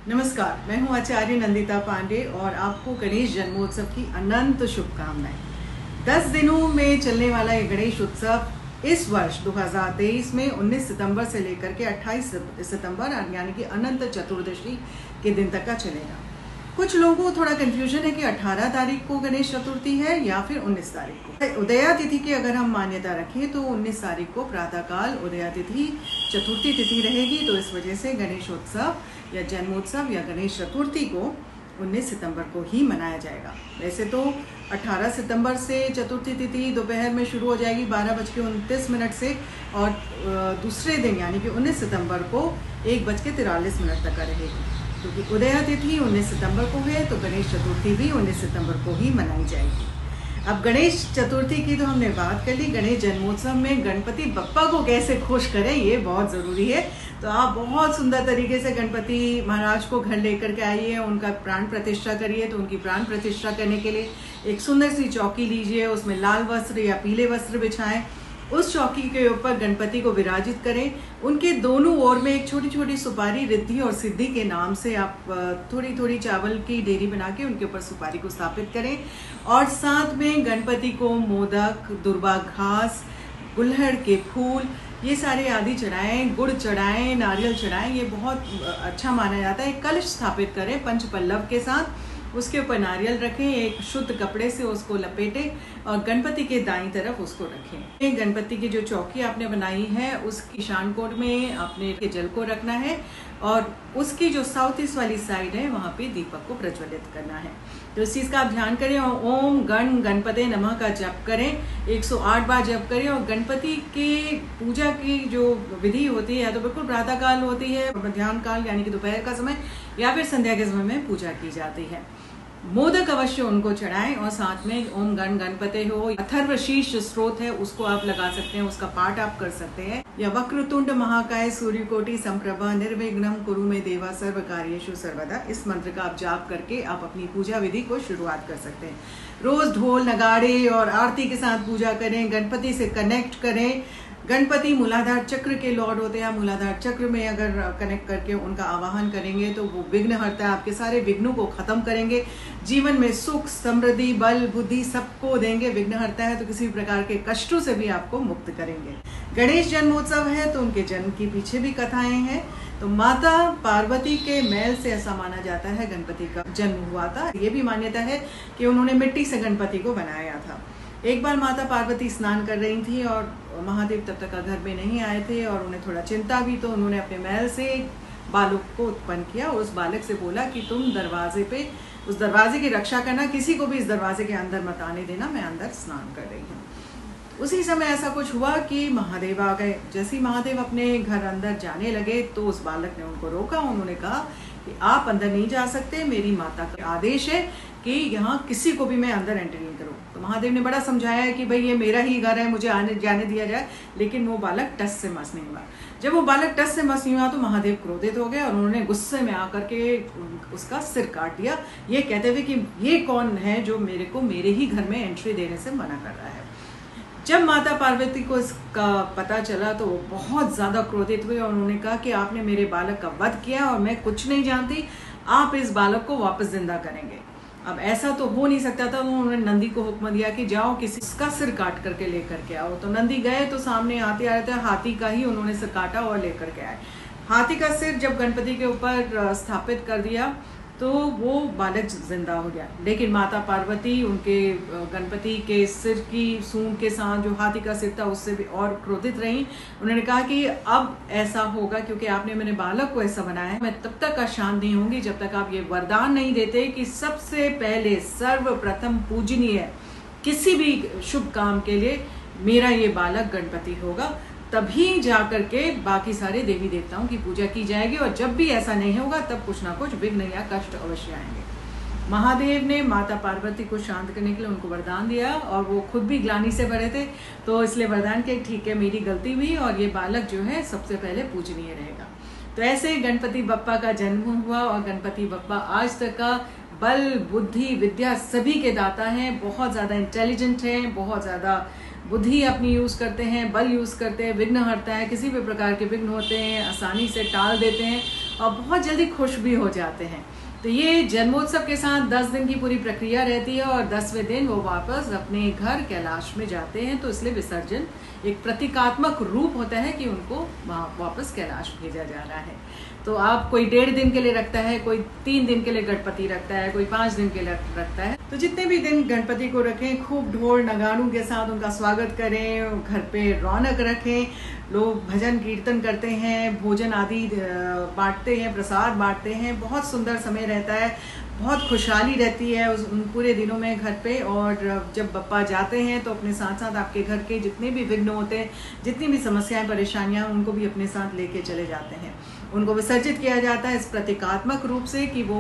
नमस्कार, मैं हूं आचार्य नंदिता पांडे और आपको गणेश जन्मोत्सव की अनंत शुभकामनाएं। 10 दिनों में चलने वाला ये गणेश उत्सव इस वर्ष 2023 में 19 सितंबर से लेकर के 28 सितंबर यानी कि अनंत चतुर्दशी के दिन तक का चलेगा। कुछ लोगों को थोड़ा कंफ्यूजन है कि 18 तारीख को गणेश चतुर्थी है या फिर 19 तारीख को। उदया तिथि की अगर हम मान्यता रखें तो 19 तारीख को प्रातःकाल उदया तिथि चतुर्थी तिथि रहेगी, तो इस वजह से गणेशोत्सव या जन्मोत्सव या गणेश चतुर्थी को 19 सितंबर को ही मनाया जाएगा। वैसे तो 18 सितंबर से चतुर्थी तिथि दोपहर में शुरू हो जाएगी 12:29 से और दूसरे दिन यानी कि 19 सितंबर को 1:43 तक का रहेगी। क्योंकि उदया तिथि 19 सितंबर को है तो गणेश चतुर्थी भी 19 सितंबर को ही मनाई जाएगी। अब गणेश चतुर्थी की तो हमने बात कर ली। गणेश जन्मोत्सव में गणपति बप्पा को कैसे खुश करें ये बहुत ज़रूरी है। तो आप बहुत सुंदर तरीके से गणपति महाराज को घर लेकर के आइए, उनका प्राण प्रतिष्ठा करिए। तो उनकी प्राण प्रतिष्ठा करने के लिए एक सुंदर सी चौकी लीजिए, उसमें लाल वस्त्र या पीले वस्त्र बिछाएं, उस चौकी के ऊपर गणपति को विराजित करें। उनके दोनों ओर में एक छोटी छोटी सुपारी रिद्धि और सिद्धि के नाम से आप थोड़ी थोड़ी चावल की ढेरी बना के उनके ऊपर सुपारी को स्थापित करें और साथ में गणपति को मोदक, दुर्वा घास, गुलहड़ के फूल ये सारे आदि चढ़ाएं, गुड़ चढ़ाएं, नारियल चढ़ाएं। ये बहुत अच्छा माना जाता है। कलश स्थापित करें पंच पल्लव के साथ, उसके ऊपर नारियल रखें, एक शुद्ध कपड़े से उसको लपेटें और गणपति के दाईं तरफ उसको रखें। गणपति की जो चौकी आपने बनाई है उसकी ईशान कोण में आपने जल को रखना है और उसकी जो साउथ ईस्ट वाली साइड है वहाँ पे दीपक को प्रज्वलित करना है। तो इस चीज़ का आप ध्यान करें और ओम गण गणपते नमः का जप करें, 108 बार जप करें। और गणपति की पूजा की जो विधि होती है या तो बिल्कुल प्रातः काल होती है, मध्याह्न काल यानी कि दोपहर का समय या फिर संध्या के समय में पूजा की जाती है। मोदक अवश्य उनको चढ़ाएं और साथ में ओम गण गणपते हो, अथर्व शीर्ष स्त्रोत है उसको आप लगा सकते हैं, उसका पाठ आप कर सकते हैं। या वक्रतुंड महाकाय सूर्यकोटि संप्रभा निर्विघ्नं कुरु मे देवा सर्व कार्येषु सर्वदा, इस मंत्र का आप जाप करके आप अपनी पूजा विधि को शुरुआत कर सकते हैं। रोज ढोल नगाड़े और आरती के साथ पूजा करें, गणपति से कनेक्ट करें। गणपति मूलाधार चक्र के लॉर्ड होते हैं। मूलाधार चक्र में अगर कनेक्ट करके उनका आवाहन करेंगे तो वो विघ्नहर्ता है, आपके सारे विघ्नों को खत्म करेंगे, जीवन में सुख समृद्धि बल बुद्धि सबको देंगे। विघ्नहर्ता है तो किसी प्रकार के कष्टों से भी आपको मुक्त करेंगे। गणेश जन्मोत्सव है तो उनके जन्म के पीछे भी कथाएं हैं। तो माता पार्वती के मैल से ऐसा माना जाता है गणपति का जन्म हुआ था। ये भी मान्यता है कि उन्होंने मिट्टी से गणपति को बनाया था। एक बार माता पार्वती स्नान कर रही थी और महादेव तब तक घर में नहीं आए थे और उन्हें थोड़ा चिंता भी, तो उन्होंने अपने महल से बालक को उत्पन्न किया और उस बालक से बोला कि तुम दरवाजे पे उस दरवाजे की रक्षा करना, किसी को भी इस दरवाजे के अंदर मत आने देना, मैं अंदर स्नान कर रही हूँ। उसी समय ऐसा कुछ हुआ कि महादेव आ गए। जैसे ही महादेव अपने घर अंदर जाने लगे तो उस बालक ने उनको रोका। उन्होंने कहा कि आप अंदर नहीं जा सकते, मेरी माता का आदेश है कि यहाँ किसी को भी मैं अंदर एंट्री नहीं करूँ। तो महादेव ने बड़ा समझाया कि भाई ये मेरा ही घर है, मुझे आने जाने दिया जाए, लेकिन वो बालक टस से मस नहीं हुआ। जब वो बालक टस से मस नहीं हुआ तो महादेव क्रोधित हो गए और उन्होंने गुस्से में आकर के उसका सिर काट दिया, ये कहते हुए कि ये कौन है जो मेरे को मेरे ही घर में एंट्री देने से मना कर रहा है। जब माता पार्वती को इसका पता चला तो वो बहुत ज़्यादा क्रोधित हुए और उन्होंने कहा कि आपने मेरे बालक का वध किया और मैं कुछ नहीं जानती, आप इस बालक को वापस जिंदा करेंगे। अब ऐसा तो हो नहीं सकता था। उन्होंने नंदी को हुक्म दिया कि जाओ किसी का सिर काट करके लेकर के आओ। तो नंदी गए तो सामने आते आते हाथी का ही उन्होंने सिर काटा और लेकर के आए। हाथी का सिर जब गणपति के ऊपर स्थापित कर दिया तो वो बालक जिंदा हो गया। लेकिन माता पार्वती उनके गणपति के सिर की सूंड के साथ जो हाथी का सिर था उससे भी और क्रोधित रही। उन्होंने कहा कि अब ऐसा होगा क्योंकि आपने मेरे बालक को ऐसा बनाया है, मैं तब तक अशांत नहीं होंगी जब तक आप ये वरदान नहीं देते कि सबसे पहले सर्वप्रथम पूजनीय किसी भी शुभ काम के लिए मेरा ये बालक गणपति होगा। तभी जाकर के बाकी सारे देवी देवताओं की पूजा की जाएगी और जब भी ऐसा नहीं होगा तब कुछ ना कुछ विघ्न या कष्ट अवश्य आएंगे। महादेव ने माता पार्वती को शांत करने के लिए उनको वरदान दिया और वो खुद भी ग्लानि से भरे थे, तो इसलिए वरदान के ठीक है मेरी गलती हुई और ये बालक जो है सबसे पहले पूजनीय रहेगा। तो ऐसे गणपति बप्पा का जन्म हुआ और गणपति बप्पा आज तक का बल बुद्धि विद्या सभी के दाता हैं। बहुत ज़्यादा इंटेलिजेंट हैं, बहुत ज़्यादा बुद्धि अपनी यूज़ करते हैं, बल यूज़ करते हैं, विघ्न हरता है, किसी भी प्रकार के विघ्न होते हैं आसानी से टाल देते हैं और बहुत जल्दी खुश भी हो जाते हैं। तो ये जन्मोत्सव के साथ 10 दिन की पूरी प्रक्रिया रहती है और 10वें दिन वो वापस अपने घर कैलाश में जाते हैं। तो इसलिए विसर्जन एक प्रतीकात्मक रूप होता है कि उनको वहाँ वापस कैलाश भेजा जा रहा है। तो आप कोई 1.5 दिन के लिए रखता है, कोई 3 दिन के लिए गणपति रखता है, कोई 5 दिन के लिए रखता है। तो जितने भी दिन गणपति को रखें, खूब ढोल नगाड़ों के साथ उनका स्वागत करें, घर पे रौनक रखें, लोग भजन कीर्तन करते हैं, भोजन आदि बांटते हैं, प्रसाद बांटते हैं। बहुत सुंदर समय रहता है, बहुत खुशहाली रहती है उन पूरे दिनों में घर पे। और जब बप्पा जाते हैं तो अपने साथ साथ आपके घर के जितने भी विघ्न होते हैं, जितनी भी समस्याएं परेशानियां, उनको भी अपने साथ लेके चले जाते हैं। उनको विसर्जित किया जाता है इस प्रतीकात्मक रूप से कि वो